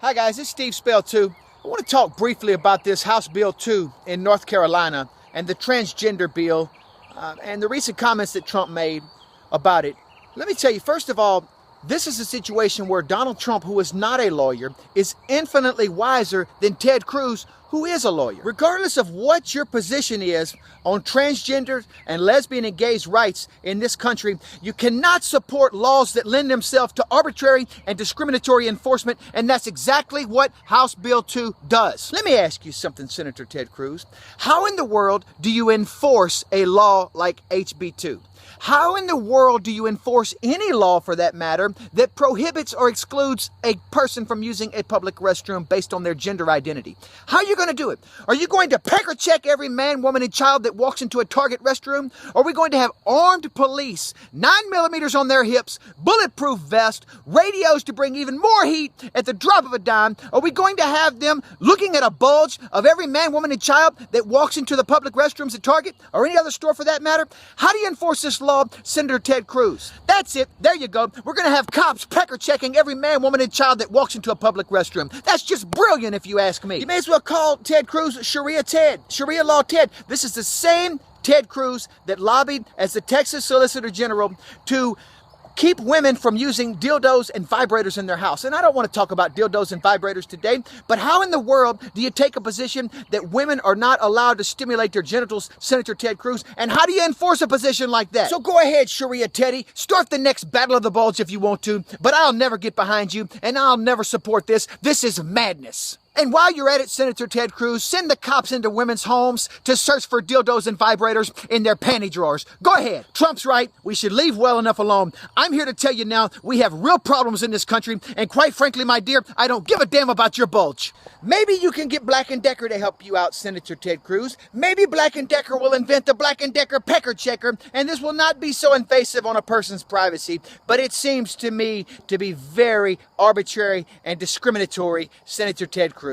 Hi guys, it's Steve Spell 2. I want to talk briefly about this House Bill 2 in North Carolina and the transgender bill and the recent comments that Trump made about it. Let me tell you, first of all, this is a situation where Donald Trump, who is not a lawyer, is infinitely wiser than Ted Cruz, who is a lawyer. Regardless of what your position is on transgender and lesbian and gays' rights in this country, you cannot support laws that lend themselves to arbitrary and discriminatory enforcement, and that's exactly what House Bill 2 does. Let me ask you something, Senator Ted Cruz. How in the world do you enforce a law like HB 2? How in the world do you enforce any law, for that matter, that prohibits or excludes a person from using a public restroom based on their gender identity? How are you going to do it? Are you going to pecker check every man, woman, and child that walks into a Target restroom? Are we going to have armed police, 9mm on their hips, bulletproof vests, radios to bring even more heat at the drop of a dime? Are we going to have them looking at a bulge of every man, woman, and child that walks into the public restrooms at Target or any other store for that matter? How do you enforce this law, Senator Ted Cruz? That's it. There you go. We're going to have cops pecker checking every man, woman, and child that walks into a public restroom. That's just brilliant, if you ask me. You may as well call Ted Cruz Sharia Ted, Sharia Law Ted. This is the same Ted Cruz that lobbied as the Texas Solicitor General to keep women from using dildos and vibrators in their house. And I don't want to talk about dildos and vibrators today, but how in the world do you take a position that women are not allowed to stimulate their genitals, Senator Ted Cruz? And how do you enforce a position like that? So go ahead, Sharia Teddy, start the next battle of the bulge if you want to, but I'll never get behind you and I'll never support this. This is madness. And while you're at it, Senator Ted Cruz, send the cops into women's homes to search for dildos and vibrators in their panty drawers. Go ahead. Trump's right. We should leave well enough alone. I'm here to tell you now, we have real problems in this country. And quite frankly, my dear, I don't give a damn about your bulge. Maybe you can get Black & Decker to help you out, Senator Ted Cruz. Maybe Black & Decker will invent the Black & Decker pecker checker, and this will not be so invasive on a person's privacy. But it seems to me to be very arbitrary and discriminatory, Senator Ted Cruz.